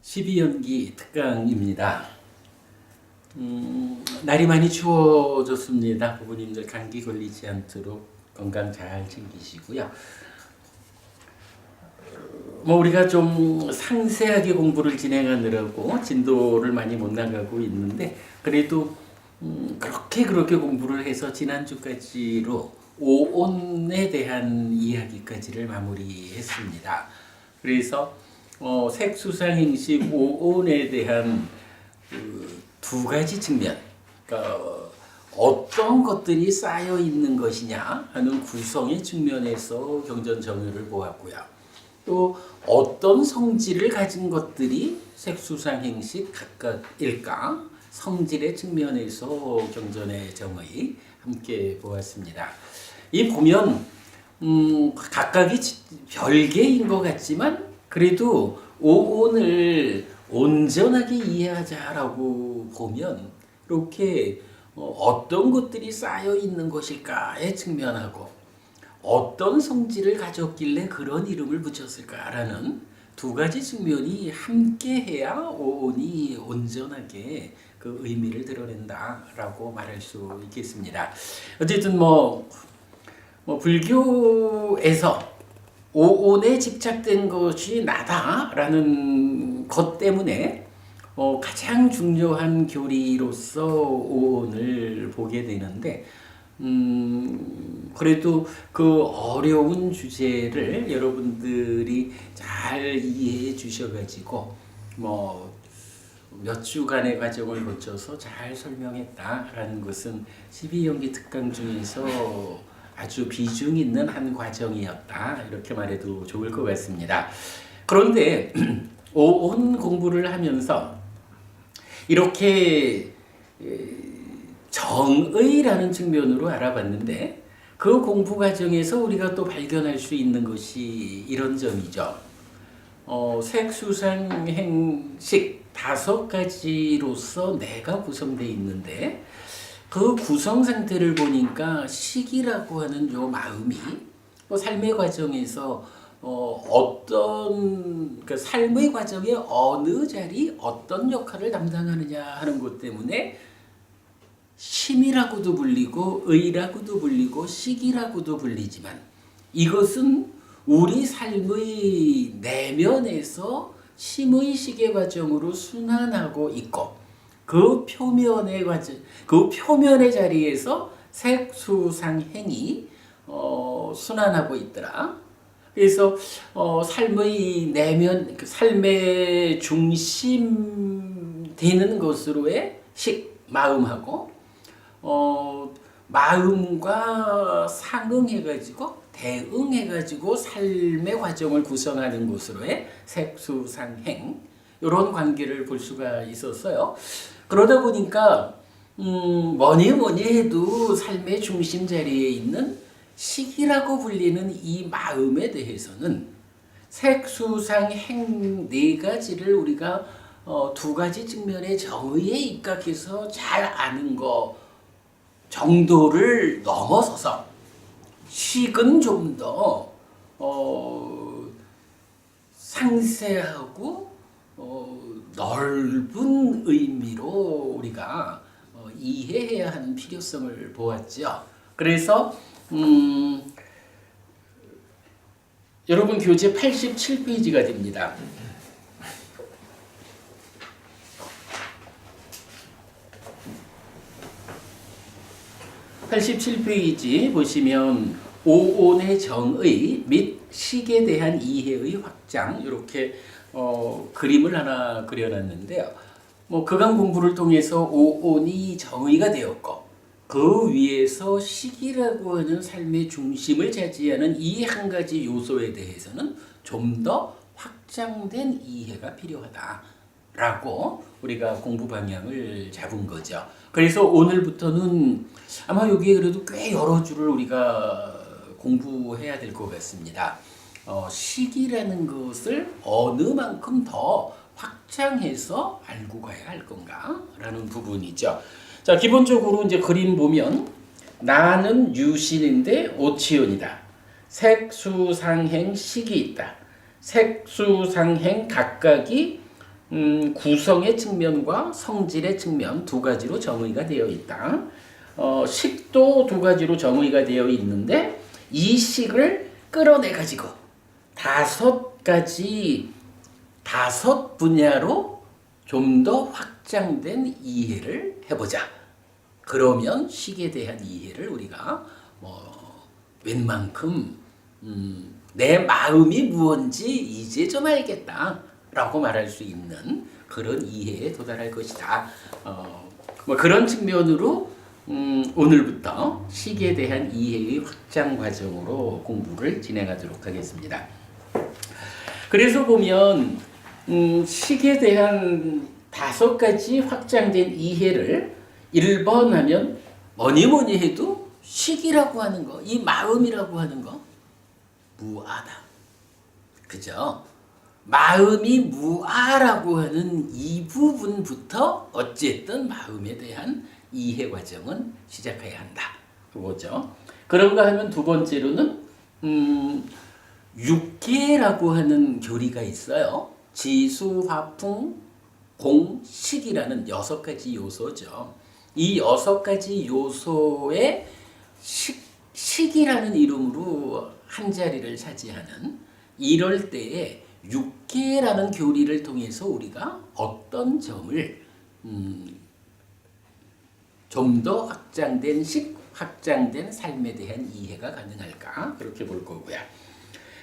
12연기 특강입니다. 날이 많이 추워졌습니다. 부모님들 감기 걸리지 않도록 건강 잘 챙기시고요. 우리가 좀 상세하게 공부를 진행하느라고 진도를 많이 못 나가고 있는데 그래도 그렇게 공부를 해서 지난주까지로 오온에 대한 이야기까지를 마무리했습니다. 그래서 색수상행식 오온에 대한 두 가지 측면, 그러니까 어떤 것들이 쌓여 있는 것이냐 하는 구성의 측면에서 경전정의를 보았고요. 또 어떤 성질을 가진 것들이 색수상행식 각각일까? 성질의 측면에서 경전의 정의 함께 보았습니다. 이 보면 각각이 별개인 것 같지만 그래도 오온을 온전하게 이해하자라고 보면 이렇게 어떤 것들이 쌓여 있는 것일까의 측면하고 어떤 성질을 가졌길래 그런 이름을 붙였을까라는 두 가지 측면이 함께해야 오온이 온전하게 그 의미를 드러낸다라고 말할 수 있겠습니다. 어쨌든 불교에서 오온에 집착된 것이 나다라는 것 때문에 가장 중요한 교리로서 오온을 보게 되는데 그래도 그 어려운 주제를 여러분들이 잘 이해해 주셔가지고 몇 주간의 과정을 거쳐서 잘 설명했다라는 것은 12연기 특강 중에서 아주 비중 있는 한 과정이었다 이렇게 말해도 좋을 것 같습니다. 그런데 오온 공부를 하면서 이렇게 정의라는 측면으로 알아봤는데 그 공부 과정에서 우리가 또 발견할 수 있는 것이 이런 점이죠. 색수상행식 5가지로서 내가 구성되어 있는데 그 구성 상태를 보니까 식이라고 하는 요 마음이 삶의 과정에서 어떤 그 삶의 과정에 어느 자리 어떤 역할을 담당하느냐 하는 것 때문에 심이라고도 불리고 의라고도 불리고 식이라고도 불리지만 이것은 우리 삶의 내면에서 심의 식의 과정으로 순환하고 있고 그 표면의 과정, 그 표면의 자리에서 색수상행이 순환하고 있더라. 그래서 삶의 내면, 삶의 중심 되는 것으로의 식, 마음하고 마음과 상응해가지고 대응해가지고 삶의 과정을 구성하는 것으로의 색수상행 이런 관계를 볼 수가 있었어요. 그러다 보니까 뭐니 해도 삶의 중심 자리에 있는 식이라고 불리는 이 마음에 대해서는 색수상행 4가지를 우리가 2가지 측면의 정의에 입각해서 잘 아는 거 정도를 넘어서서 식은 좀 더 상세하고 넓은 의미로 우리가 이해해야 하는 필요성을 보았죠. 그래서 여러분 교재 87페이지가 됩니다. 87페이지 보시면 오온의 정의 및 식에 대한 이해의 확장 이렇게 그림을 하나 그려놨는데요. 그간 공부를 통해서 오온이 정의가 되었고 그 위에서 식이라고 하는 삶의 중심을 차지하는 이 한 가지 요소에 대해서는 좀 더 확장된 이해가 필요하다라고 우리가 공부 방향을 잡은 거죠. 그래서 오늘부터는 아마 여기에 그래도 꽤 여러 줄을 우리가 공부해야 될 것 같습니다. 식이라는 것을 어느 만큼 더 확장해서 알고 가야 할 건가? 라는 부분이죠. 자, 기본적으로 이제 그림 보면 나는 유신인데 오치윤이다. 색수상행 식이 있다. 색수상행 각각이 구성의 측면과 성질의 측면 두 가지로 정의가 되어 있다. 식도 두 가지로 정의가 되어 있는데 이 식을 끌어내 가지고 다섯 분야로 좀 더 확장된 이해를 해보자. 그러면 식에 대한 이해를 우리가 웬만큼 내 마음이 무언지 이제 좀 알겠다라고 말할 수 있는 그런 이해에 도달할 것이다. 그런 측면으로 오늘부터 식에 대한 이해의 확장 과정으로 공부를 진행하도록 하겠습니다. 그래서 보면 식에 대한 5가지 확장된 이해를 1번 하면 뭐니 해도 식이라고 하는 거, 이 마음이라고 하는 거 무아다. 그죠? 마음이 무아라고 하는 이 부분부터 어쨌든 마음에 대한 이해 과정은 시작해야 한다. 그거죠. 그런가 하면 두 번째로는 육계라고 하는 교리가 있어요. 지수, 화풍, 공, 식이라는 6가지 요소죠. 이 6가지 요소의 식이라는 이름으로 한 자리를 차지하는 이럴 때에 육계라는 교리를 통해서 우리가 어떤 점을 좀 더 확장된 식, 확장된 삶에 대한 이해가 가능할까 그렇게 볼 거고요.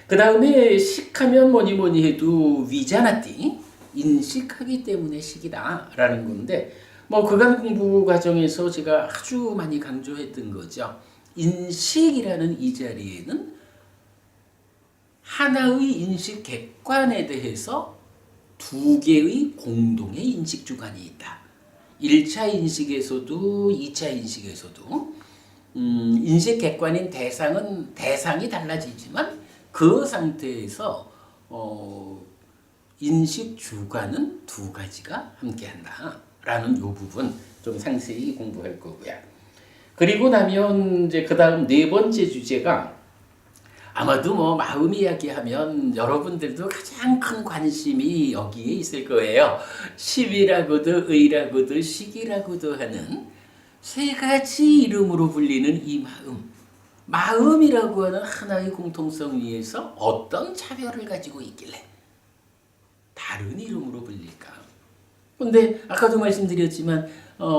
그 다음에 식하면 뭐니 해도 위자나띠 인식하기 때문에 식이다라는 건데 그간 공부 과정에서 제가 아주 많이 강조했던 거죠. 인식이라는 이 자리에는 하나의 인식 객관에 대해서 2개의 공동의 인식 주관이 있다. 1차 인식에서도 2차 인식에서도 인식 객관인 대상이 달라지지만 그 상태에서 인식 주관은 2가지가 함께한다라는 이 부분 좀 상세히 공부할 거고요. 그리고 나면 이제 그 다음 4번째 주제가 아마도 마음 이야기하면 여러분들도 가장 큰 관심이 여기에 있을 거예요. 십이라고도 의라고도 식이라고도 하는 3가지 이름으로 불리는 이 마음. 마음이라고 하는 하나의 공통성 위에서 어떤 차별을 가지고 있길래 다른 이름으로 불릴까? 근데 아까도 말씀드렸지만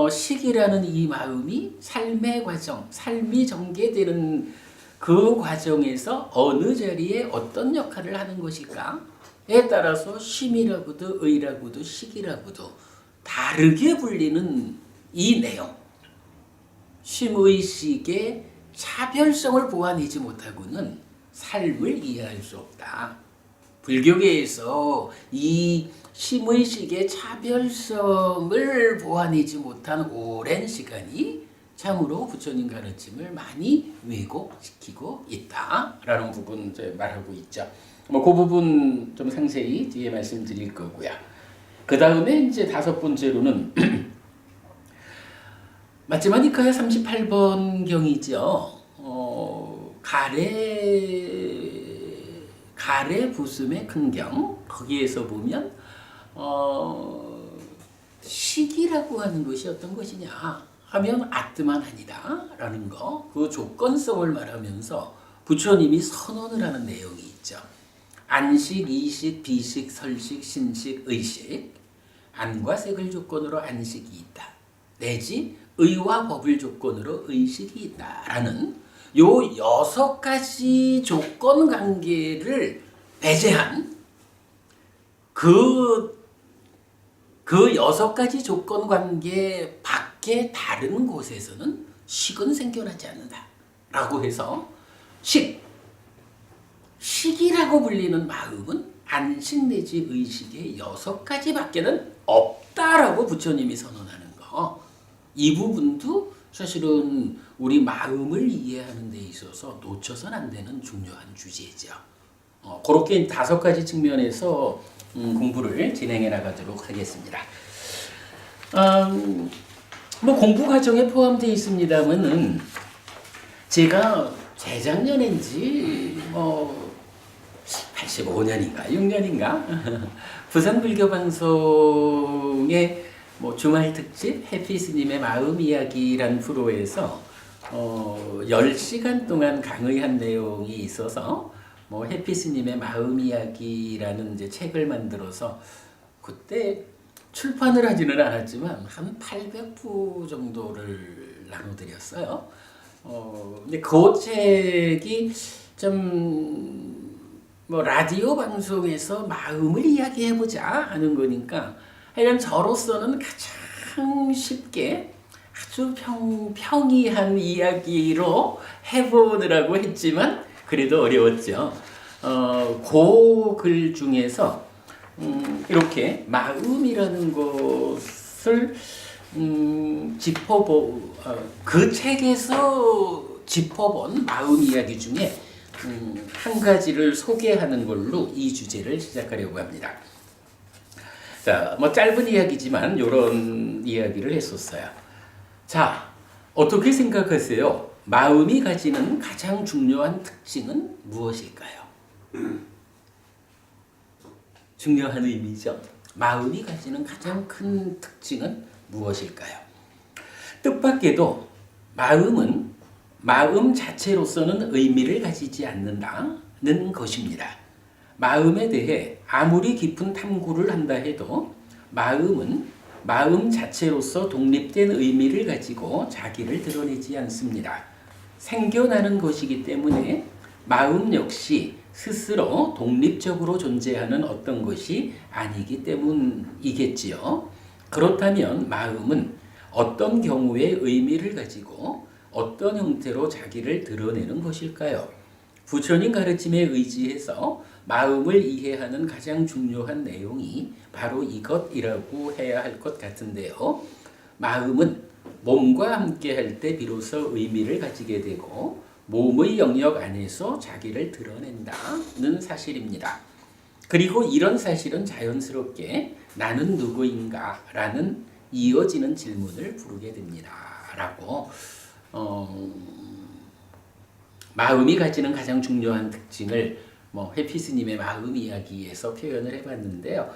식이라는 이 마음이 삶의 과정, 삶이 전개되는 그 과정에서 어느 자리에 어떤 역할을 하는 것일까에 따라서 심이라고도 의라고도 식이라고도 다르게 불리는 이 내용. 심의식의 차별성을 보완하지 못하고는 삶을 이해할 수 없다. 불교계에서 이 심의식의 차별성을 보완하지 못한 오랜 시간이 참으로 부처님 가르침을 많이 왜곡시키고 있다라는 부분 이제 말하고 있죠. 그 부분 좀 상세히 뒤에 말씀드릴 거고요. 그 다음에 이제 5번째로는 마지마니카야 38번 경이죠. 가래 부슴의 큰경 거기에서 보면 식이라고 하는 것이 어떤 것이냐 하면 아뜨만 아니다 라는 거, 그 조건성을 말하면서 부처님이 선언을 하는 내용이 있죠. 안식, 이식, 비식, 설식, 신식, 의식. 안과 색을 조건으로 안식이 있다. 내지 의와 법을 조건으로 의식이 있다라는 요 6가지 조건 관계를 배제한 그 6가지 조건 관계 밖에 다른 곳에서는 식은 생겨나지 않는다 라고 해서 식이라고 불리는 마음은 안식 내지 의식의 6가지 밖에는 없다라고 부처님이 선언하는 거. 이 부분도 사실은 우리 마음을 이해하는 데 있어서 놓쳐서는 안 되는 중요한 주제죠. 그렇게 5가지 측면에서 공부를 진행해 나가도록 하겠습니다. 공부 과정에 포함되어 있습니다만은 제가 재작년인지 85년인가 6년인가 부산 불교 방송의 뭐 주말 특집 해피 스님의 마음 이야기란 프로에서 10시간 동안 강의한 내용이 있어서 뭐 해피 스님의 마음 이야기라는 이제 책을 만들어서 그때 출판을 하지는 않았지만 한 800부 정도를 나눠드렸어요. 근데 그 책이 좀 뭐 라디오 방송에서 마음을 이야기해보자 하는 거니까 하여간 저로서는 가장 쉽게 아주 평이한 이야기로 해보느라고 했지만 그래도 어려웠죠. 그 글 중에서 이렇게 마음이라는 것을 그 책에서 짚어본 마음 이야기 중에 한 가지를 소개하는 걸로 이 주제를 시작하려고 합니다. 자, 뭐 짧은 이야기지만 이런 이야기를 했었어요. 자, 어떻게 생각하세요? 마음이 가지는 가장 중요한 특징은 무엇일까요? 중요한 의미죠. 마음이 가지는 가장 큰 특징은 무엇일까요? 뜻밖에도 마음은 마음 자체로서는 의미를 가지지 않는다는 것입니다. 마음에 대해 아무리 깊은 탐구를 한다 해도 마음은 마음 자체로서 독립된 의미를 가지고 자기를 드러내지 않습니다. 생겨나는 것이기 때문에 마음 역시 스스로 독립적으로 존재하는 어떤 것이 아니기 때문이겠지요. 그렇다면 마음은 어떤 경우에 의미를 가지고 어떤 형태로 자기를 드러내는 것일까요? 부처님 가르침에 의지해서 마음을 이해하는 가장 중요한 내용이 바로 이것이라고 해야 할 것 같은데요. 마음은 몸과 함께 할 때 비로소 의미를 가지게 되고 몸의 영역 안에서 자기를 드러낸다는 사실입니다. 그리고 이런 사실은 자연스럽게 나는 누구인가? 라는 이어지는 질문을 부르게 됩니다. 라고 마음이 가지는 가장 중요한 특징을 뭐 해피 스님의 마음 이야기에서 표현을 해봤는데요.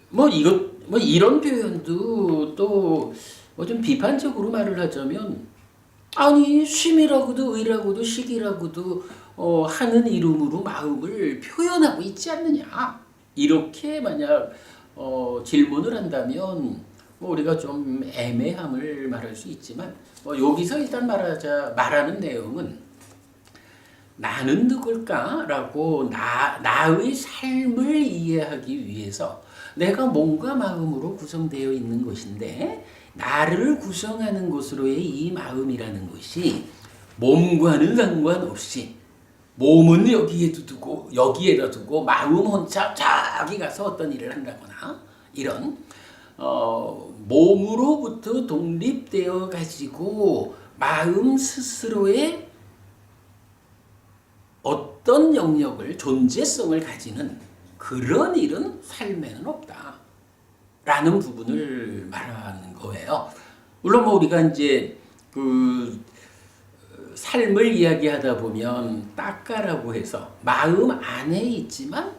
뭐 이런 표현도 또 뭐 좀 비판적으로 말을 하자면 아니 쉼이라고도 의라고도 식이라고도 하는 이름으로 마음을 표현하고 있지 않느냐 이렇게 만약 질문을 한다면 뭐 우리가 좀 애매함을 말할 수 있지만 뭐 여기서 일단 말하는 내용은 나는 누굴까라고 나의 삶을 이해하기 위해서 내가 몸과 마음으로 구성되어 있는 것인데 나를 구성하는 것으로의 이 마음이라는 것이 몸과는 상관없이 몸은 여기에다 두고 마음 혼자 저기 가서 어떤 일을 한다거나 이런 몸으로부터 독립되어 가지고 마음 스스로의 어떤 영역을 존재성을 가지는 그런 일은 삶에는 없다. 라는 부분을 말하는 거예요. 물론 뭐 우리가 이제 그 삶을 이야기하다 보면 따까라고 해서 마음 안에 있지만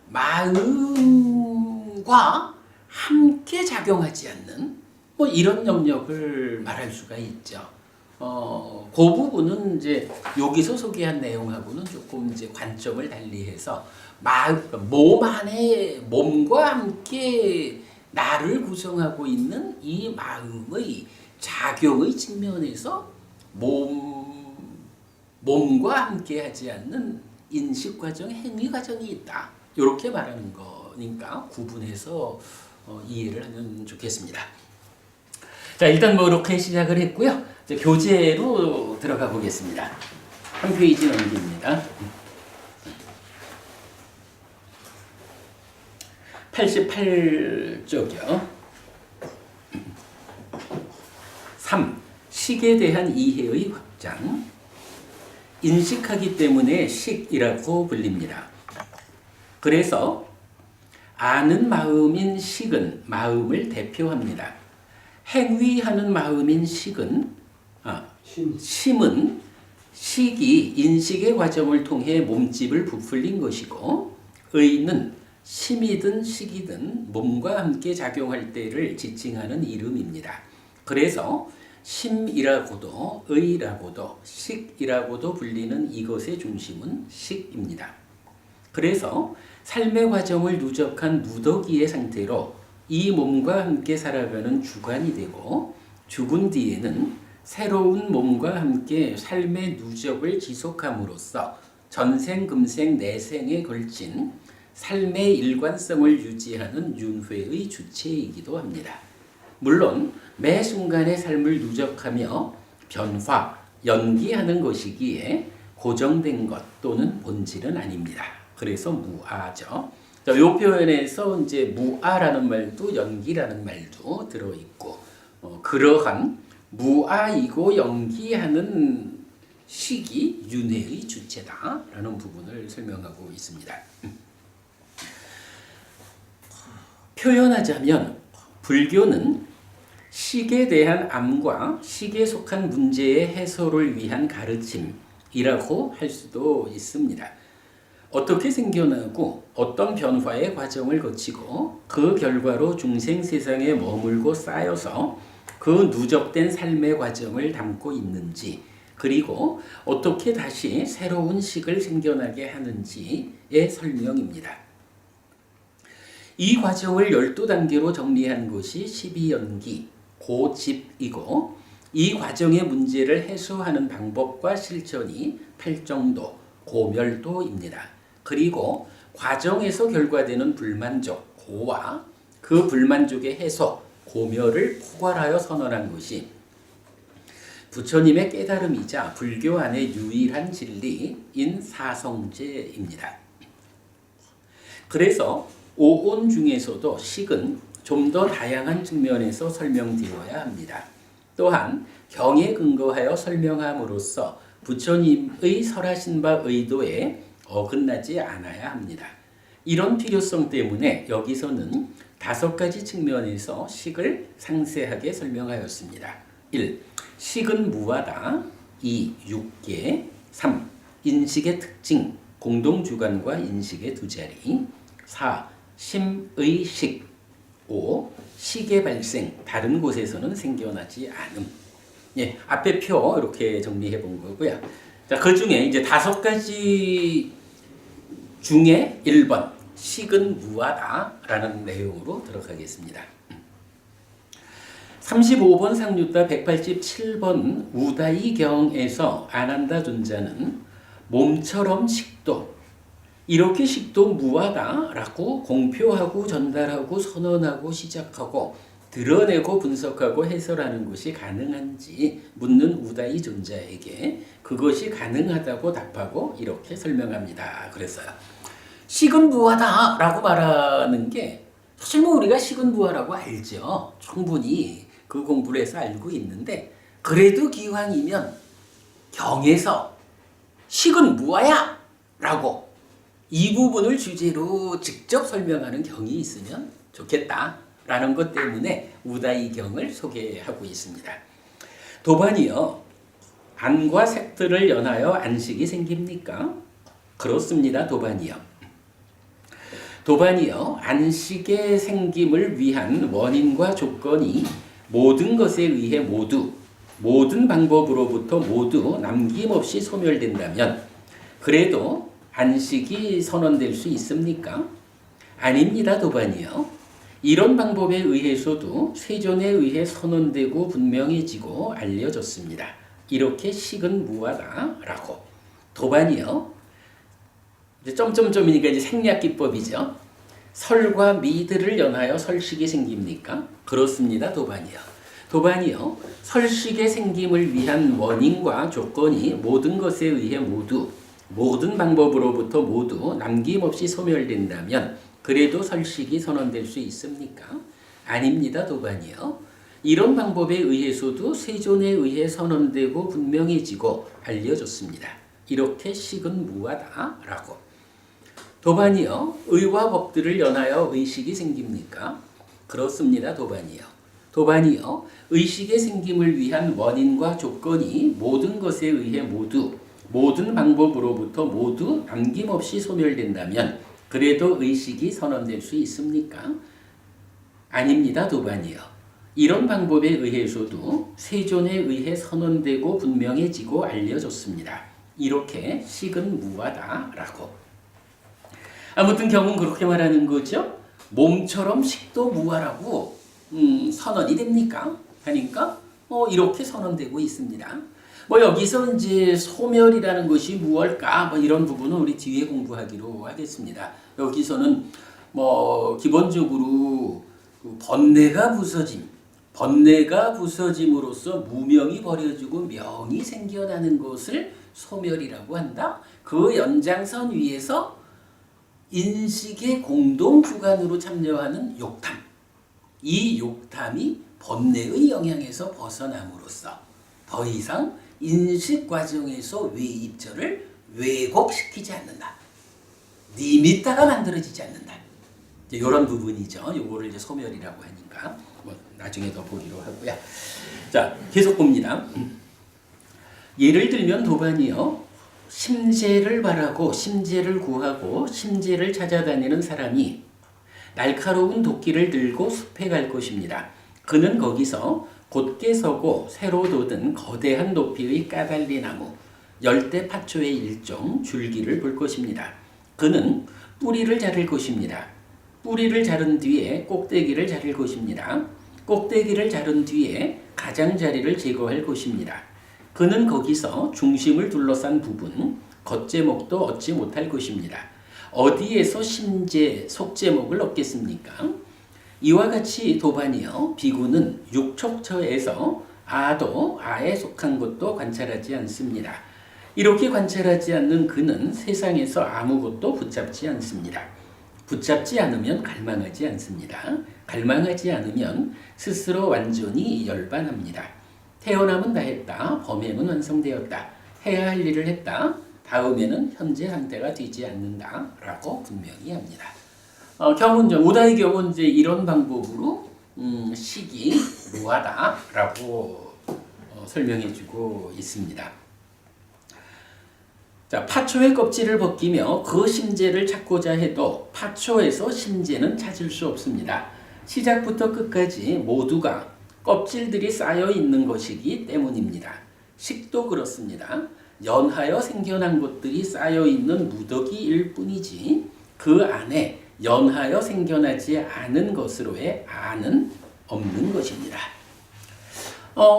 마음과 함께 작용하지 않는 뭐 이런 영역을 말할 수가 있죠. 그 부분은 이제 여기서 소개한 내용하고는 조금 이제 관점을 달리해서 몸 안에 몸과 함께 나를 구성하고 있는 이 마음의 작용의 측면에서 몸과 함께 하지 않는 인식 과정, 행위 과정이 있다. 이렇게 말하는 거니까 구분해서 이해를 하면 좋겠습니다. 자, 일단 뭐 이렇게 시작을 했고요. 이제 교재로 들어가 보겠습니다. 한 페이지 넘깁니다. 88쪽이요. 3. 식에 대한 이해의 확장. 인식하기 때문에 식이라고 불립니다. 그래서 아는 마음인 식은 마음을 대표합니다. 행위하는 마음인 심은 식이 인식의 과정을 통해 몸집을 부풀린 것이고 의는 심이든 식이든 몸과 함께 작용할 때를 지칭하는 이름입니다. 그래서 심이라고도 의라고도 식이라고도 불리는 이것의 중심은 식입니다. 그래서 삶의 과정을 누적한 누더기의 상태로 이 몸과 함께 살아가는 주관이 되고 죽은 뒤에는 새로운 몸과 함께 삶의 누적을 지속함으로써 전생, 금생, 내생에 걸친 삶의 일관성을 유지하는 윤회의 주체이기도 합니다. 물론 매 순간의 삶을 누적하며 변화, 연기하는 것이기에 고정된 것 또는 본질은 아닙니다. 그래서 무아죠. 이 표현에서 이제 무아라는 말도 연기라는 말도 들어있고 그러한 무아이고 연기하는 식이 윤회의 주체다라는 부분을 설명하고 있습니다. 표현하자면 불교는 식에 대한 암과 식에 속한 문제의 해소를 위한 가르침이라고 할 수도 있습니다. 어떻게 생겨나고 어떤 변화의 과정을 거치고 그 결과로 중생 세상에 머물고 쌓여서 그 누적된 삶의 과정을 담고 있는지, 그리고 어떻게 다시 새로운 식을 생겨나게 하는지의 설명입니다. 이 과정을 12단계로 정리한 것이 12연기, 고집이고 이 과정의 문제를 해소하는 방법과 실천이 8정도, 고멸도입니다. 그리고 과정에서 결과되는 불만족, 고와 그 불만족의 해소, 고멸을 포괄하여 선언한 것이 부처님의 깨달음이자 불교 안의 유일한 진리인 사성제입니다. 그래서 오온 중에서도 식은 좀 더 다양한 측면에서 설명되어야 합니다. 또한 경에 근거하여 설명함으로써 부처님의 설하신 바 의도에 어긋나지 않아야 합니다. 이런 필요성 때문에 여기서는 5가지 측면에서 식을 상세하게 설명하였습니다. 1. 식은 무하다. 2. 육계. 3. 인식의 특징, 공동주관과 인식의 두 자리. 4. 심의식. 5. 식의 발생, 다른 곳에서는 생겨나지 않음. 예, 앞에 표 이렇게 정리해 본 거고요. 자, 그 중에 이제 5가지 중에 1번 식은 무하다라는 내용으로 들어가겠습니다. 35번 상류따 187번 우다이경에서 아난다 존자는 몸처럼 식도, 이렇게 식도 무하다라고 공표하고 전달하고 선언하고 시작하고 드러내고 분석하고 해설하는 것이 가능한지 묻는 우다이 존자에게 그것이 가능하다고 답하고 이렇게 설명합니다. 그래서요, 식은 무하다라고 말하는 게 사실 뭐 우리가 식은 무하라고 알죠. 충분히 그 공부를 해서 알고 있는데, 그래도 기왕이면 경에서 식은 무하야 라고 이 부분을 주제로 직접 설명하는 경이 있으면 좋겠다라는 것 때문에 우다이 경을 소개하고 있습니다. 도반이요, 안과 색들을 연하여 안식이 생깁니까? 그렇습니다. 도반이요. 도반이요, 안식의 생김을 위한 원인과 조건이 모든 것에 의해 모든 방법으로부터 모두 남김없이 소멸된다면 그래도 안식이 선언될 수 있습니까? 아닙니다. 도반이요. 이런 방법에 의해서도 세존에 의해 선언되고 분명해지고 알려졌습니다. 이렇게 식은 무하다라고. 도반이요, 이제 점점점이니까 이제 생략기법이죠. 설과 미들을 연하여 설식이 생깁니까? 그렇습니다. 도반이요. 도반이요, 설식의 생김을 위한 원인과 조건이 모든 것에 의해 모든 방법으로부터 모두 남김없이 소멸된다면 그래도 설식이 선언될 수 있습니까? 아닙니다. 도반이요. 이런 방법에 의해서도 세존에 의해 선언되고 분명해지고 알려졌습니다. 이렇게 식은 무하다라고. 도반이요, 의와 법들을 연하여 의식이 생깁니까? 그렇습니다. 도반이요. 도반이요, 의식의 생김을 위한 원인과 조건이 모든 것에 의해 모든 방법으로부터 모두 남김없이 소멸된다면 그래도 의식이 선언될 수 있습니까? 아닙니다. 도반이요. 이런 방법에 의해서도 세존에 의해 선언되고 분명해지고 알려졌습니다. 이렇게 식은 무하다라고. 아무튼 경은 그렇게 말하는 거죠. 몸처럼 식도 무하라고 선언이 됩니까? 하니까 이렇게 선언되고 있습니다. 여기서 이제 소멸이라는 것이 무엇일까? 이런 부분은 우리 뒤에 공부하기로 하겠습니다. 여기서는 기본적으로 번뇌가 부서짐으로써 무명이 버려지고 명이 생겨나는 것을 소멸이라고 한다. 그 연장선 위에서 인식의 공동 주관으로 참여하는 욕탐. 이 욕탐이 번뇌의 영향에서 벗어남으로써 더 이상 인식 과정에서 외입절을 왜곡시키지 않는다. 니미따가 만들어지지 않는다. 이런 부분이죠. 요거를 이제 소멸이라고 하니까 나중에 더 보기로 하고요. 자, 계속 봅니다. 예를 들면 도반이요. 심재를 바라고 심재를 구하고 심재를 찾아다니는 사람이 날카로운 도끼를 들고 숲에 갈 것입니다. 그는 거기서 곧게 서고 새로 돋은 거대한 높이의 까달리 나무, 열대 파초의 일종 줄기를 볼 것입니다. 그는 뿌리를 자를 것입니다. 뿌리를 자른 뒤에 꼭대기를 자를 것입니다. 꼭대기를 자른 뒤에 가장자리를 제거할 것입니다. 그는 거기서 중심을 둘러싼 부분, 겉제목도 얻지 못할 것입니다. 어디에서 심재, 속제목을 얻겠습니까? 이와 같이 도반이요. 비구는 육촉처에서 아도 아에 속한 것도 관찰하지 않습니다. 이렇게 관찰하지 않는 그는 세상에서 아무것도 붙잡지 않습니다. 붙잡지 않으면 갈망하지 않습니다. 갈망하지 않으면 스스로 완전히 열반합니다. 태어남은 다했다. 범행은 완성되었다. 해야 할 일을 했다. 다음에는 현재 상태가 되지 않는다. 라고 분명히 합니다. 경운전, 우다의 경우는 이제 이런 방법으로 식이 무하다라고 설명해주고 있습니다. 자, 파초의 껍질을 벗기며 그 심재를 찾고자 해도 파초에서 심재는 찾을 수 없습니다. 시작부터 끝까지 모두가 껍질들이 쌓여 있는 것이기 때문입니다. 식도 그렇습니다. 연하여 생겨난 것들이 쌓여 있는 무더기일 뿐이지 그 안에 연하여 생겨나지 않은 것으로의 안은 없는 것입니다.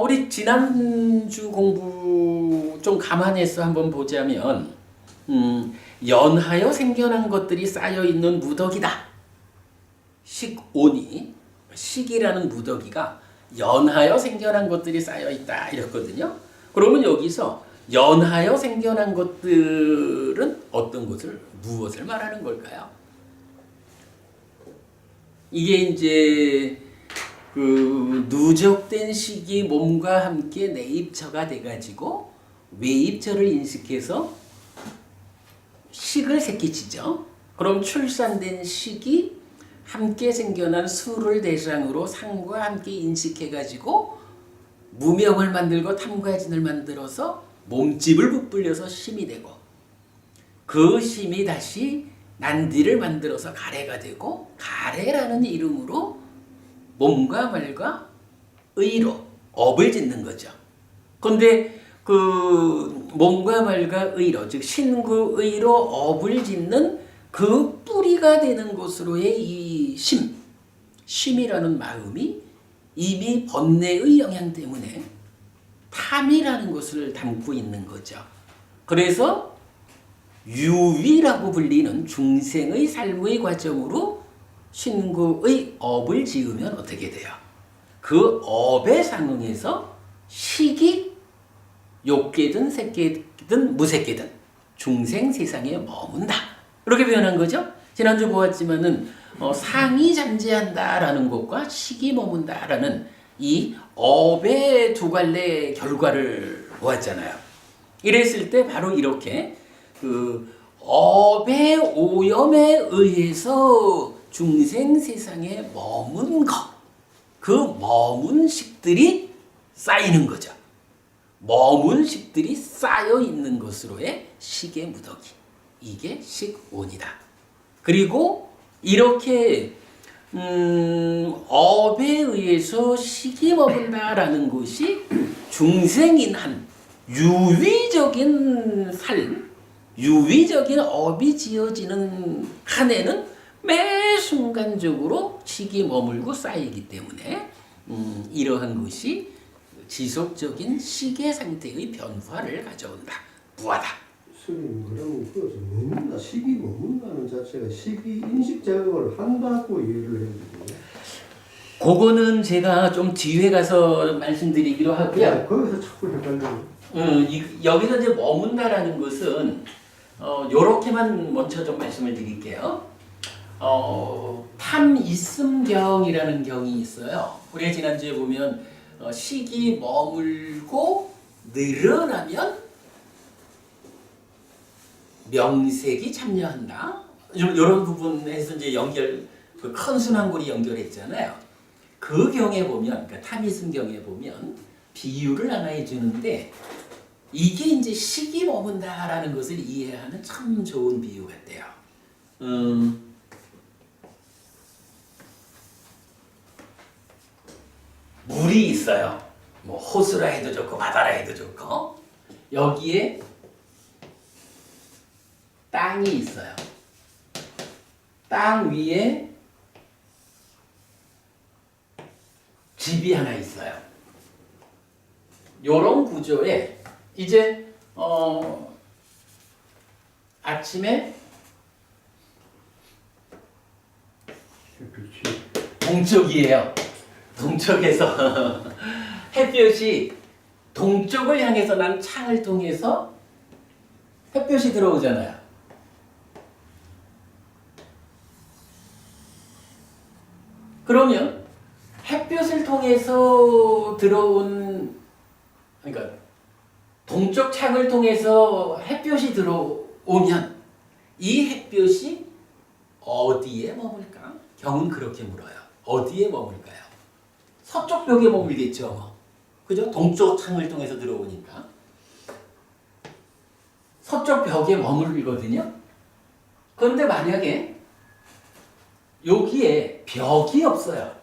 우리 지난주 공부 좀 감안해서 한번 보자면 연하여 생겨난 것들이 쌓여 있는 무더기다. 식온이 식이라는 무더기가 연하여 생겨난 것들이 쌓여 있다 이랬거든요. 그러면 여기서 연하여 생겨난 것들은 어떤 것을 무엇을 말하는 걸까요? 이게 이제 그 누적된 식이 몸과 함께 내입처가 돼가지고 외입처를 인식해서 식을 새끼치죠. 그럼 출산된 식이 함께 생겨난 수를 대상으로 상과 함께 인식해가지고 무명을 만들고 탐과진을 만들어서 몸집을 부풀려서 심이 되고 그 심이 다시 난디를 만들어서 가래가 되고 가래라는 이름으로 몸과 말과 의로 업을 짓는 거죠. 그런데 그 몸과 말과 의로 즉 신구의로 업을 짓는 그 뿌리가 되는 것으로의 이 심이라는 마음이 이미 번뇌의 영향 때문에 탐이라는 것을 담고 있는 거죠. 그래서 유위라고 불리는 중생의 삶의 과정으로 신구의 업을 지으면 어떻게 돼요? 그 업에 상응해서 식이 욕계든 색계든 무색계든 중생 세상에 머문다. 이렇게 표현한 거죠. 지난주 보았지만은 상이 잠재한다라는 것과 식이 머문다라는 이 업의 두 갈래 결과를 보았잖아요. 이랬을 때 바로 이렇게 그 업의 오염에 의해서 중생 세상에 머문 것, 그 머문 식들이 쌓이는 거죠. 머문 식들이 쌓여 있는 것으로의 식의 무더기. 이게 식온이다. 그리고 이렇게 업에 의해서 식이 머문다라는 것이 중생인 한 유의적인 삶, 유의적인 업이 지어지는 한에는 매 순간적으로 식이 머물고 쌓이기 때문에 이러한 것이 지속적인 식의 상태의 변화를 가져온다. 부하다. 스님 그러면 그것을 머문다, 식이 머문다는 자체가 식이 인식 작용을 한다고 이해를 해야 되거든요. 그거는 제가 좀 뒤에 가서 말씀드리기로 하고요. 네, 거기서 자꾸 헷갈려요. 여기서 이제 머문다라는 것은 요렇게만 먼저 좀 말씀을 드릴게요. 탐있음경이라는 경이 있어요. 우리가 지난주에 보면 식이 머물고 늘어나면 명색이 참여한다. 이런 부분에서 이제 그 큰 순환골이 연결했잖아요. 그 경에 보면, 그러니까 탐있음경에 보면 비유를 하나 해주는데 이게 이제 식이 머문다라는 것을 이해하는 참 좋은 비유 같아요. 물이 있어요. 뭐 호수라 해도 좋고 바다라 해도 좋고 여기에 땅이 있어요. 땅 위에 집이 하나 있어요. 요런 구조에 이제 아침에 동쪽이에요. 동쪽에서 햇볕이 동쪽을 향해서 난 창을 통해서 햇볕이 들어오잖아요. 그러면 햇볕을 통해서 들어온, 그러니까 동쪽 창을 통해서 햇볕이 들어오면 이 햇볕이 어디에 머물까? 경은 그렇게 물어요. 어디에 머물까요? 서쪽 벽에 머물겠죠. 그죠? 동쪽 창을 통해서 들어오니까. 서쪽 벽에 머물거든요. 그런데 만약에 여기에 벽이 없어요.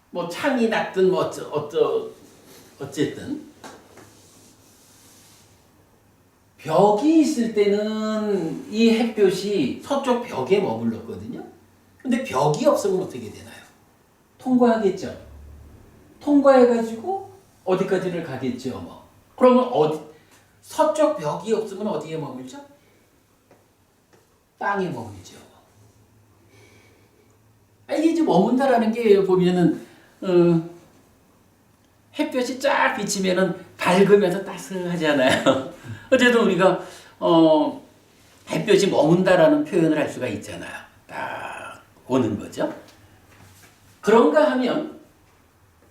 뭐 창이 났든 뭐 어쨌든 벽이 있을 때는 이 햇볕이 서쪽 벽에 머물렀거든요. 근데 벽이 없으면 어떻게 되나요? 통과하겠죠. 통과해가지고 어디까지를 가겠죠. 뭐. 그러면 서쪽 벽이 없으면 어디에 머물죠? 땅에 머물죠. 이게 이제 머문다라는 게 보면은 햇볕이 쫙 비치면은 밝으면서 따스하잖아요. 어쨌든 우리가 햇볕이 머문다라는 표현을 할 수가 있잖아요. 딱 오는 거죠. 그런가 하면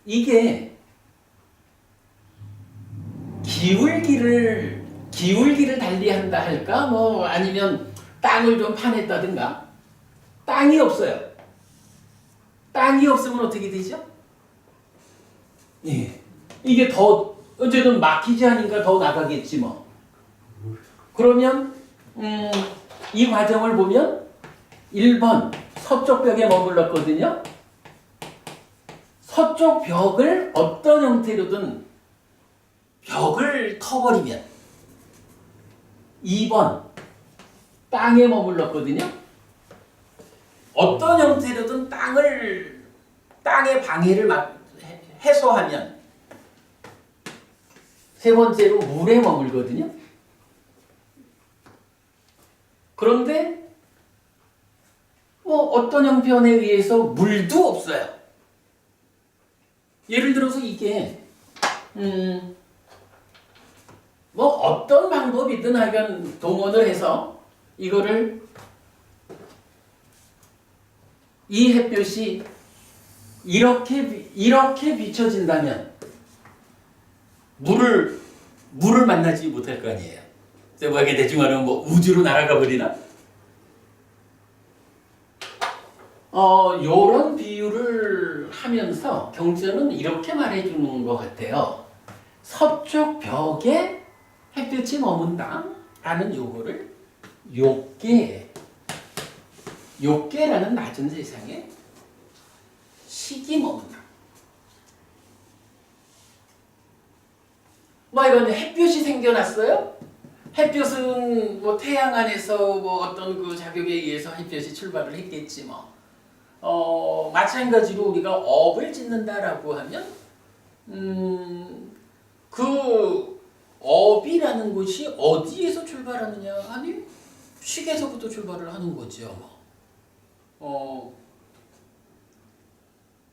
이게 기울기를 달리한다 할까? 뭐 아니면 땅을 좀 파냈다든가. 땅이 없어요. 땅이 없으면 어떻게 되죠? 예. 이게 더 어쨌든 막히지 않으니까 더 나가겠지 뭐. 그러면 이 과정을 보면 1번 서쪽 벽에 머물렀거든요. 서쪽 벽을 어떤 형태로든 벽을 터버리면 2번 땅에 머물렀거든요. 어떤 형태로든 땅의 방해를 해소하면 세 번째로 물에 머물거든요. 그런데 뭐 어떤 형편에 의해서 물도 없어요. 예를 들어서 이게 뭐 어떤 방법이든 하여간 동원을 해서 이거를 이 햇볕이 이렇게 비춰진다면 물을 만나지 못할 거 아니에요. 세부하게 대충 하면 뭐 우주로 날아가 버리나? 요런 비유를 하면서 경전은 이렇게 말해주는 것 같아요. 서쪽 벽에 햇볕이 머문다 라는 요거를 요게 욕계라는 낮은 세상에 식이 머문다. 뭐 이건 햇볕이 생겨났어요? 햇볕은 뭐 태양 안에서 뭐 어떤 그 작용에 의해서 햇볕이 출발을 했겠지 뭐. 마찬가지로 우리가 업을 짓는다라고 하면 그 업이라는 것이 어디에서 출발하느냐 하니 식에서부터 출발을 하는 거죠.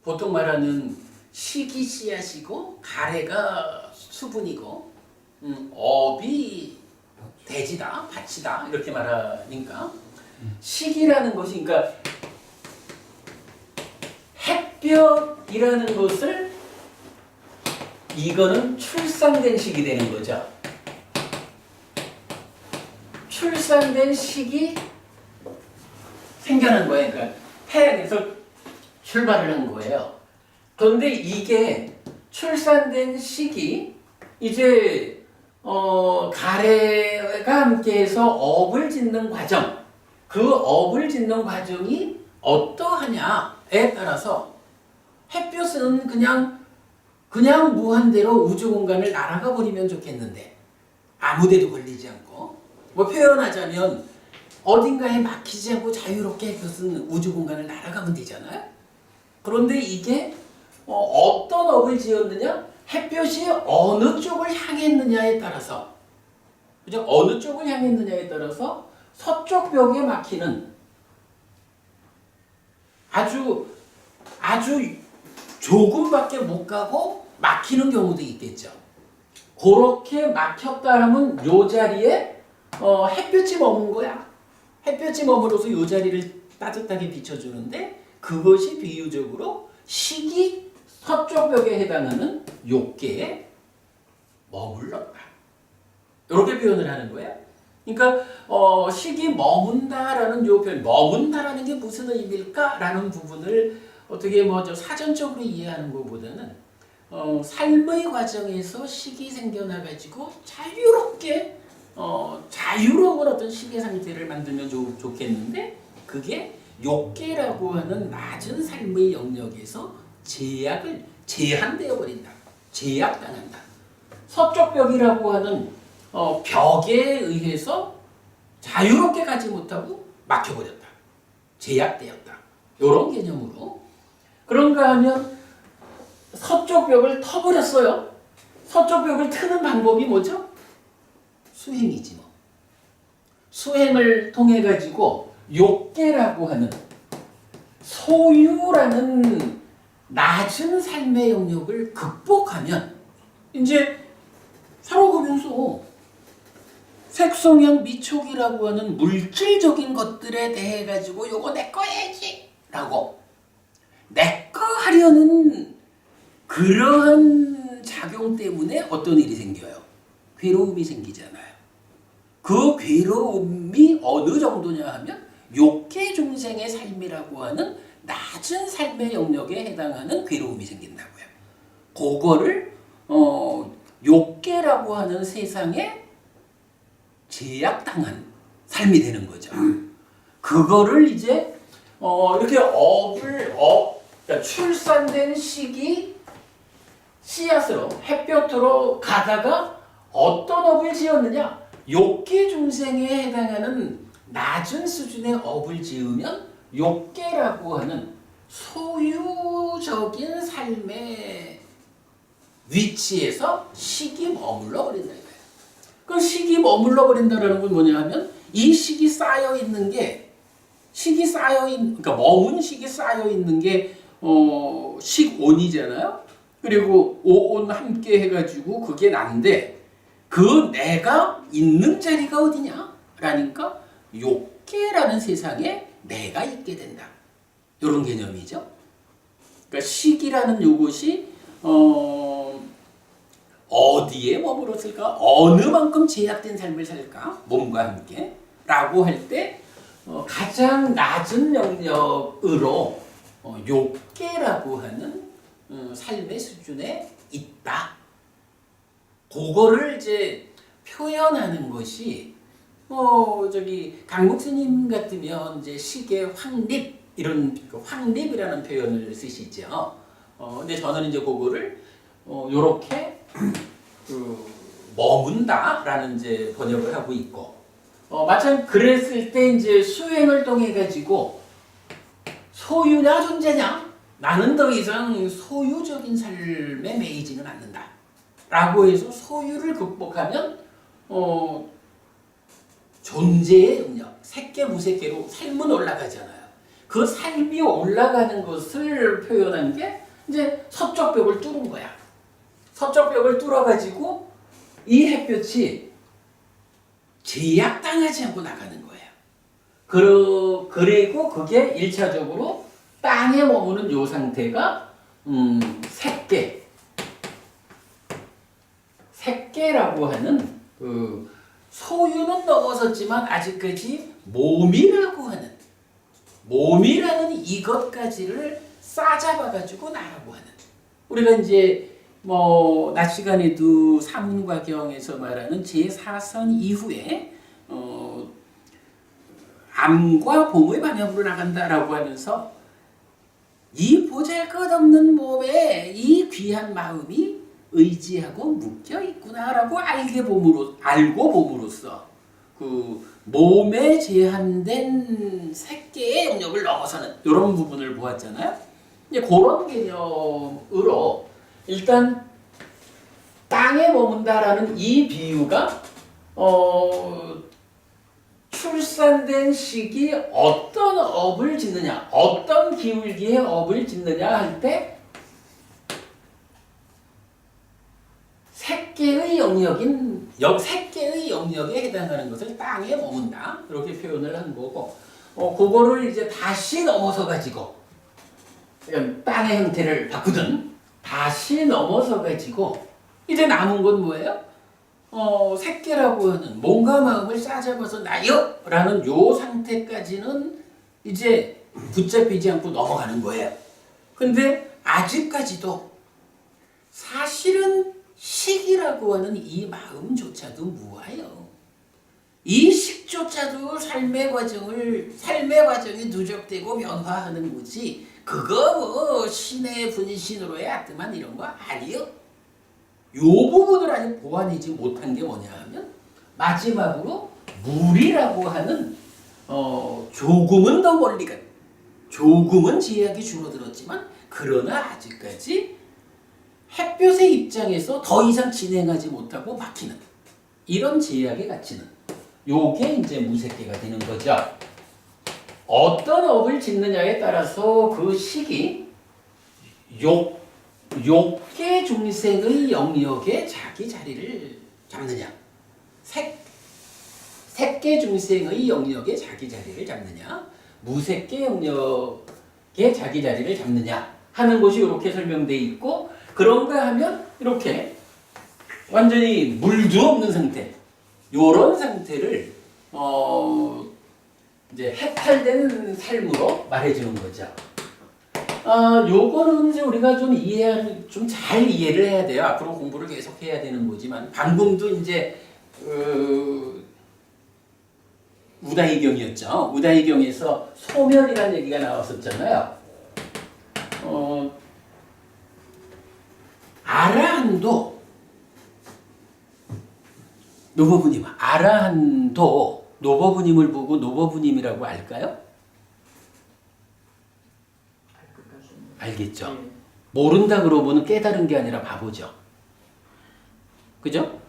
보통 말하는 식이 씨앗이고 가래가 수분이고 업이 대지다, 밭이다 이렇게 말하니까 식이라는 것이 그러니까 햇볕이라는 것을 이거는 출산된 식이 되는 거죠. 출산된 식이 생겨난 거예요. 그러니까 태양에서 출발을 한 거예요. 그런데 이게 출산된 식이 이제 가래가 함께해서 업을 짓는 과정, 그 업을 짓는 과정이 어떠하냐에 따라서 햇볕은 그냥 무한대로 우주 공간을 날아가 버리면 좋겠는데 아무데도 걸리지 않고 뭐 표현하자면 어딘가에 막히지 않고 자유롭게 햇볕은 우주 공간을 날아가면 되잖아요. 그런데 이게 어떤 업을 지었느냐? 햇볕이 어느 쪽을 향했느냐에 따라서 그죠? 어느 쪽을 향했느냐에 따라서 서쪽 벽에 막히는 아주 조금밖에 못 가고 막히는 경우도 있겠죠. 그렇게 막혔다 하면 요 자리에 햇볕이 머문 거야. 햇볕이 머물어서 요 자리를 따뜻하게 비춰주는데 그것이 비유적으로 식이 서쪽 벽에 해당하는 욕계에 머물렀다. 이렇게 표현을 하는 거예요. 그러니까 식이 머문다라는 요 표현, 머문다라는 게 무슨 의미일까라는 부분을 어떻게 사전적으로 이해하는 것보다는 삶의 과정에서 식이 생겨나가지고 자유롭게 자유로운 어떤 식의 상태를 만들면 좋겠는데 그게 욕계라고 하는 낮은 삶의 영역에서 제한되어 버린다. 제약당한다. 서쪽 벽이라고 하는 벽에 의해서 자유롭게 가지 못하고 막혀버렸다. 제약되었다. 이런 개념으로. 그런가 하면 서쪽 벽을 터버렸어요. 서쪽 벽을 트는 방법이 뭐죠? 수행이지 뭐. 수행을 통해 가지고 욕계라고 하는 소유라는 낮은 삶의 영역을 극복하면 이제 살아가면서 색성향 미촉이라고 하는 물질적인 것들에 대해 가지고 요거 내 거야지 라고 내 거 하려는 그러한 작용 때문에 어떤 일이 생겨요? 괴로움이 생기잖아요. 그 괴로움이 어느 정도냐 하면 욕계 중생의 삶이라고 하는 낮은 삶의 영역에 해당하는 괴로움이 생긴다고요. 그거를 욕계라고 하는 세상에 제약당한 삶이 되는 거죠. 그거를 이제 이렇게 그러니까 출산된 식이 씨앗으로 햇볕으로 가다가 어떤 업을 지었느냐? 욕계 중생에 해당하는 낮은 수준의 업을 지으면 욕계라고 하는 소유적인 삶의 위치에서 식이 머물러 버린다 이거예요. 그 식이 머물러 버린다는 건 뭐냐 하면 이 식이 쌓여 있는 게 그러니까 머문 식이 쌓여 있는 게 식온이잖아요. 그리고 오온 함께 해가지고 그게 난데 그 내가 있는 자리가 어디냐? 라니까 욕계라는 세상에 내가 있게 된다. 이런 개념이죠. 그러니까 식이라는 요것이 어디에 머물렀을까? 어느 만큼 제약된 삶을 살까? 몸과 함께 라고 할 때 가장 낮은 영역으로 욕계라고 하는 삶의 수준에 있다. 그거를 이제 표현하는 것이 저기 강목 스님 같으면 이제 시계 확립 이런 그 확립이라는 표현을 쓰시죠. 근데 저는 이제 그거를 요렇게 그 머문다라는 이제 번역을 하고 있고 마찬 그랬을 때 이제 수행을 통해 가지고 소유냐 존재냐 나는 더 이상 소유적인 삶에 매이지는 않는다 라고 해서 소유를 극복하면 존재의 영역 색계 무색계로 삶은 올라가잖아요. 그 삶이 올라가는 것을 표현한 게 이제 서쪽 벽을 뚫은 거야. 서쪽 벽을 뚫어가지고 이 햇볕이 제약당하지 않고 나가는 거예요. 그리고 그게 1차적으로 땅에 머무는 요 상태가 색계라고 하는 그 소유는 넘어섰지만 아직까지 몸이라는 이것까지를 싸잡아가지고 나라고 하는 우리가 이제 낮 시간에도 사문과경에서 말하는 제4선 이후에 암과 봄의 방향으로 나간다라고 하면서 이 보잘것없는 몸에 이 귀한 마음이 의지하고 묶여 있구나라고 알고 봄으로써 그 몸에 제한된 색계의 영역을 넘어서는 이런 부분을 보았잖아요. 이제 그런 개념으로 일단 땅에 머문다라는 이 비유가 출산된 시기 어떤 업을 짓느냐, 어떤 기울기의 업을 짓느냐 할 때 색계의 영역에 해당하는 것을 땅에 머문다 이렇게 표현을 한 거고, 그거를 이제 다시 넘어서 가지고 땅의 형태를 바꾸든 다시 넘어서 가지고 이제 남은 건 뭐예요? 색계라고 하는 몸과 마음을 싸잡아서 나요! 라는 요 상태까지는 이제 붙잡히지 않고 넘어가는 거예요. 근데 아직까지도 사실은 식이라고 하는 이 마음조차도 무아요. 이 식조차도 삶의 과정이 누적되고 변화하는 거지. 그거 신의 분신으로 해야 만 이런 거 아니요. 요 부분을 아직 보완하지 못한 게 뭐냐 하면 마지막으로 물이라고 하는 조금은 더 멀리 간 조금은 제약이 줄어들었지만 그러나 아직까지 햇볕의 입장에서 더 이상 진행하지 못하고 막히는 이런 제약에 갇히는 요게 이제 무색계가 되는 거죠. 어떤 업을 짓느냐에 따라서 그 식이 욕계 중생의 영역에 자기 자리를 잡느냐, 색계 중생의 영역에 자기 자리를 잡느냐, 무색계 영역에 자기 자리를 잡느냐 하는 것이 이렇게 설명되어 있고, 그런가 하면 이렇게 완전히 물도 없는 상태, 요런 상태를 이제 해탈된 삶으로 말해주는 거죠. 요거는 이제 우리가 좀 잘 이해를 해야 돼요. 앞으로 공부를 계속 해야 되는 거지만, 방금도 이제 우다이경이었죠. 우다이경에서 소멸이라는 얘기가 나왔었잖아요. 아라한도 노버부님, 아라한도 노버부님을 보고 노버부님이라고 알까요? 알겠죠? 모른다 그러면 깨달은 게 아니라 바보죠. 그죠?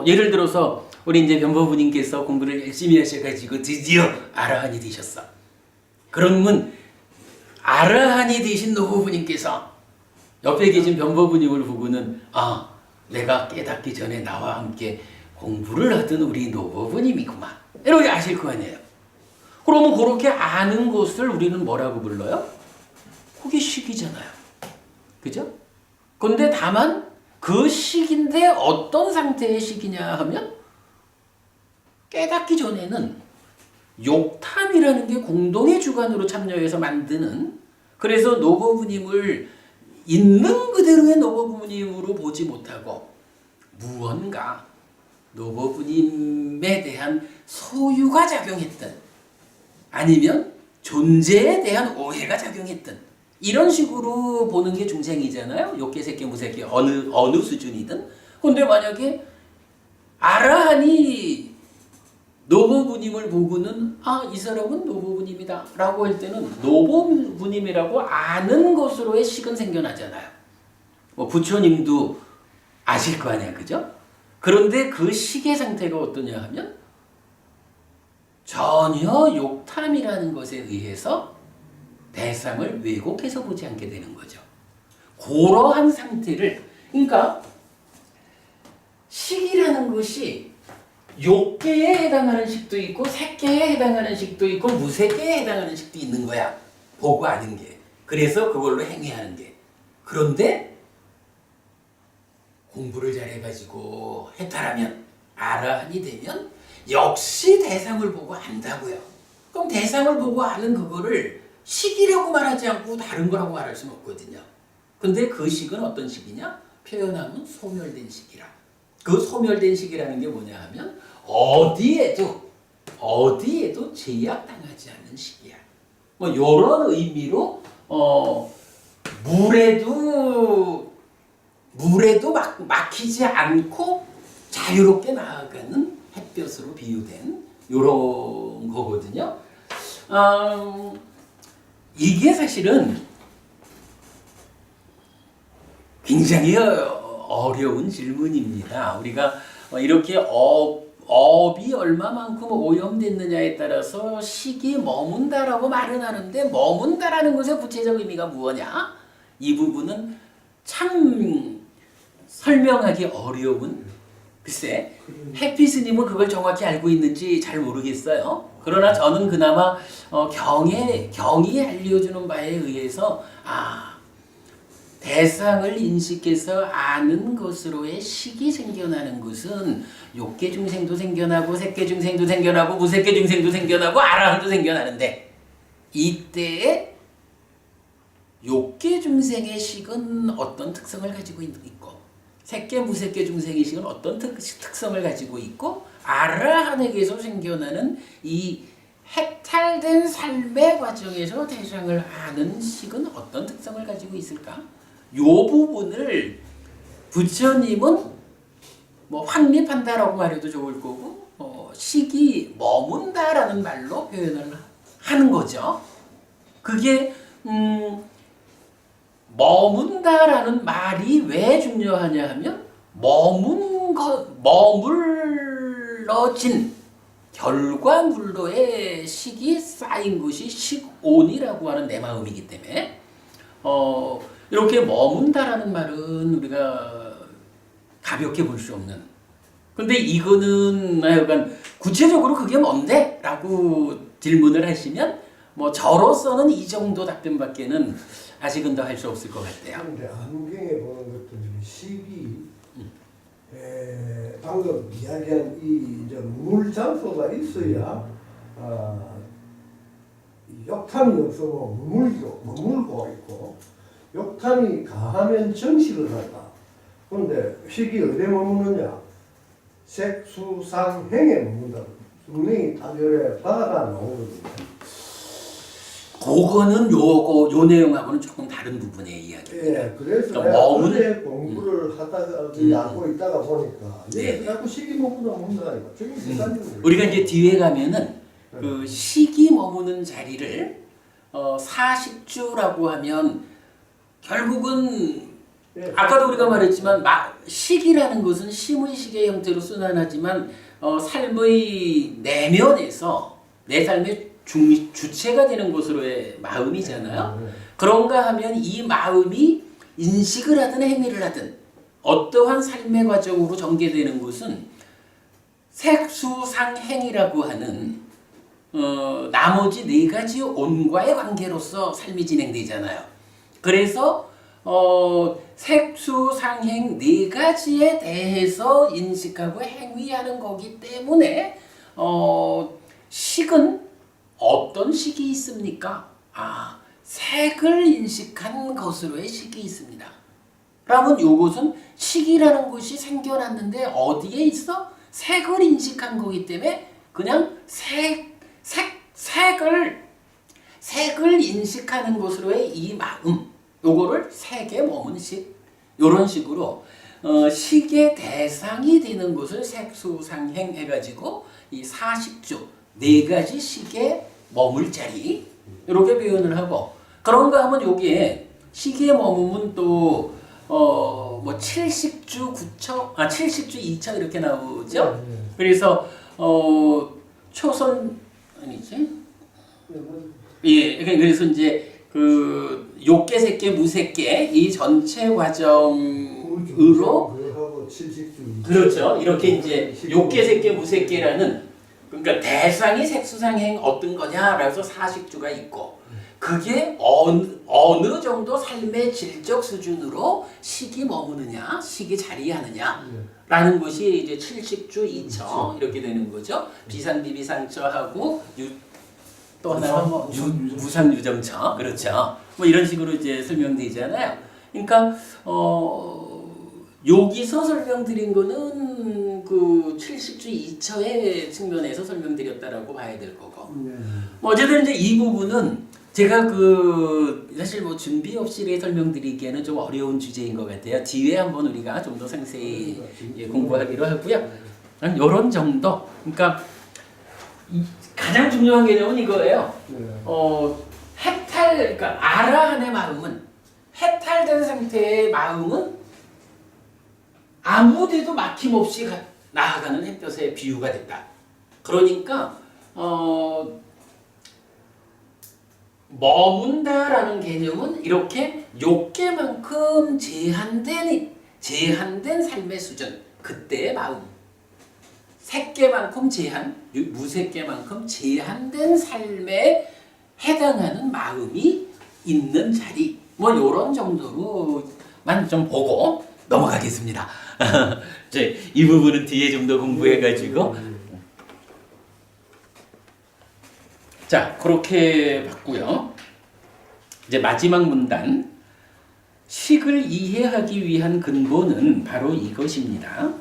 예를 들어서 우리 이제 변보부님께서 공부를 열심히 하셔가지고 드디어 아라한이 되셨어. 그러면 아라한이 되신 노부부님께서 옆에 계신 변보부님을 보고는 내가 깨닫기 전에 나와 함께 공부를 하던 우리 노부부님이구만 이렇게 아실 거 아니에요. 그러면 그렇게 아는 것을 우리는 뭐라고 불러요? 그게 식이잖아요. 그죠? 근데 다만 그 식인데 어떤 상태의 식이냐 하면 깨닫기 전에는 욕탐이라는 게 공동의 주관으로 참여해서 만드는, 그래서 노부부님을 있는 그대로의 노부부님으로 보지 못하고 무언가 노부부님에 대한 소유가 작용했든 아니면 존재에 대한 오해가 작용했든 이런 식으로 보는 게 중생이잖아요. 욕계, 색계, 무색계 어느 수준이든. 근데 만약에 아라한이 노부부님을 보고는 이 사람은 노부부님이다 라고 할 때는 노부부님이라고 아는 것으로의 식은 생겨나잖아요. 뭐 부처님도 아실 거 아니야, 그죠? 그런데 그 식의 상태가 어떠냐 하면 전혀 욕탐이라는 것에 의해서 대상을 왜곡해서 보지 않게 되는 거죠. 그러한 상태를, 그러니까 식이라는 것이 욕계에 해당하는 식도 있고 색계에 해당하는 식도 있고 무색계에 해당하는 식도 있는 거야. 보고 아는 게. 그래서 그걸로 행위하는 게. 그런데 공부를 잘해가지고 해탈하면 아라한이 되면 역시 대상을 보고 안다고요. 그럼 대상을 보고 아는 그거를 식이라고 말하지 않고 다른 거라고 말할 수는 없거든요. 근데 그 식은 어떤 식이냐? 표현하면 소멸된 식이라. 그 소멸된 식이라는 게 뭐냐 하면 어디에도 제약당하지 않는 식이야. 뭐 이런 의미로 물에도 막히지 않고 자유롭게 나아가는 햇볕으로 비유된 이런 거거든요. 이게 사실은 굉장히 어려운 질문입니다. 우리가 이렇게 업이 얼마만큼 오염됐느냐에 따라서 식이 머문다라고 말은 하는데 머문다라는 것의 구체적 의미가 무엇냐? 이 부분은 참 설명하기 어려운, 글쎄 해피스님은 그걸 정확히 알고 있는지 잘 모르겠어요. 그러나 저는 그나마 경이 알려주는 바에 의해서 대상을 인식해서 아는 것으로의 식이 생겨나는 것은 욕계 중생도 생겨나고 색계 중생도 생겨나고 무색계 중생도 생겨나고 아라한도 생겨나는데 이때에 욕계 중생의 식은 어떤 특성을 가지고 있고 색계 무색계 중생의 식은 어떤 특성을 가지고 있고 아라한에게서 생겨나는 이 해탈된 삶의 과정에서 대상을 아는 식은 어떤 특성을 가지고 있을까? 이 부분을 부처님은 뭐 확립한다라고 말해도 좋을 거고 식이 머문다라는 말로 표현을 하는 거죠. 그게 머문다라는 말이 왜 중요하냐 하면 머물러진 결과물로의 식이 쌓인 것이 식온이라고 하는 내 마음이기 때문에 이렇게 머문다라는 말은 우리가 가볍게 볼 수 없는. 근데 이거는 하여간 구체적으로 그게 뭔데? 라고 질문을 하시면 뭐 저로서는 이 정도 답변밖에는 아직은 더 할 수 없을 것 같아요. 그런데 안경에 보는 것들 중에 식이 방금 이야기한 이 이제 물장소가 있어야 욕탐이 없으면 머물고 있고 욕탐이 가하면 정식을 한다. 그런데 식이 어디에 머무느냐? 색수상행에 머문다. 분명히 타결에 바다가 나오거든요. 그거는 요 내용하고는 조금 다른 부분의 이야기입니다. 예, 그래서 그러니까 어제 공부를 하다가 알고 있다가 보니까 네. 자꾸 식이 머무다 먹는다니까. 저게 비싼 거예요. 우리가 이제 뒤에 가면은 그 식이 머무는 자리를 사식주라고 하면 결국은 아까도 우리가 말했지만 식이라는 것은 심의식의 형태로 순환하지만 삶의 내면에서 내 삶의 주체가 되는 것으로의 마음이잖아요. 그런가 하면 이 마음이 인식을 하든 행위를 하든 어떠한 삶의 과정으로 전개되는 것은 색수상행이라고 하는 나머지 네 가지 온과의 관계로서 삶이 진행되잖아요. 그래서 색수상행 네 가지에 대해서 인식하고 행위하는 거기 때문에 식은 어떤 식이 있습니까? 색을 인식한 것으로의 식이 있습니다. 그러면 이것은 식이라는 것이 생겨났는데 어디에 있어? 색을 인식한 거기 때문에 그냥 색을 인식하는 것으로의 이 마음, 요거를 색에 머문 식, 요런 식으로 식의 대상이 되는 것을 색수상행 해가지고 이 사식주 네 가지 식에 머물 자리 이렇게 표현을 하고, 그런가 하면 여기에 식에 머무면 또 뭐 칠식주 구처, 칠식주 이처 이렇게 나오죠. 그래서 초선 아니지? 예, 그래서 이제 그 욕계, 색계, 무색계 이 전체 과정으로 그렇죠. 이렇게 이제 욕계, 색계, 무색계라는, 그러니까 대상이 색수상행 어떤 거냐라고 해서 사식주가 있고, 그게 어느 정도 삶의 질적 수준으로 식이 머무느냐, 식이 자리하느냐라는 것이 이제 칠식주 이처 이렇게 되는 거죠. 비상비비상처하고 또 하나가 뭐 무상유정처, 그렇죠. 뭐 이런 식으로 이제 설명되잖아요. 그러니까 여기서 설명드린 거는 그 칠식주 이처의 측면에서 설명드렸다라고 봐야 될 거고. 뭐 어쨌든 이제 이 부분은 제가 그 사실 뭐 준비 없이 설명드리기에는 좀 어려운 주제인 것 같아요. 뒤에 한번 우리가 좀 더 상세히 공부하기로 하고요. 한 이런 정도. 그러니까 가장 중요한 개념은 이거예요. 그러니까 아라한의 마음은, 해탈된 상태의 마음은 아무데도 막힘없이 나아가는 햇볕의 비유가 됐다. 그러니까 머문다라는 개념은 이렇게 욕계만큼 제한된 삶의 수준, 그때의 마음, 색계만큼 무색계만큼 제한된 삶에 해당하는 마음이 있는 자리, 뭐 이런 정도로만 좀 보고 넘어가겠습니다. 이 부분은 뒤에 좀 더 공부해가지고. 자, 그렇게 봤고요. 이제 마지막 문단. 식을 이해하기 위한 근본은 바로 이것입니다.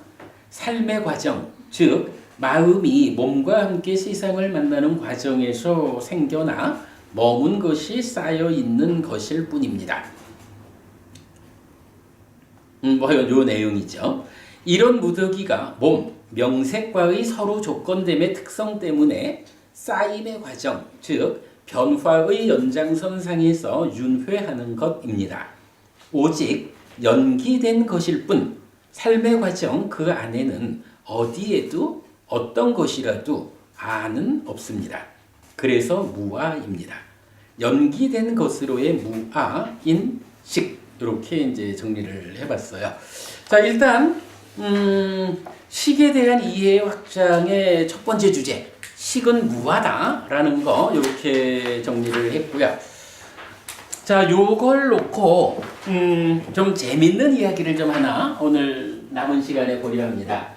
삶의 과정, 즉 마음이 몸과 함께 세상을 만나는 과정에서 생겨나 머문 것이 쌓여 있는 것일 뿐입니다. 요 내용이죠. 이런 무더기가 몸, 명색과의 서로 조건됨의 특성 때문에 쌓임의 과정, 즉 변화의 연장선상에서 윤회하는 것입니다. 오직 연기된 것일 뿐 삶의 과정 그 안에는 어디에도 어떤 것이라도 아는 없습니다. 그래서 무아입니다. 연기된 것으로의 무아인 식, 이렇게 이제 정리를 해봤어요. 자, 일단 식에 대한 이해 확장의 첫 번째 주제, 식은 무하다라는 거 이렇게 정리를 했고요. 자, 요걸 놓고 좀 재밌는 이야기를 좀 하나 오늘 남은 시간에 보려 합니다.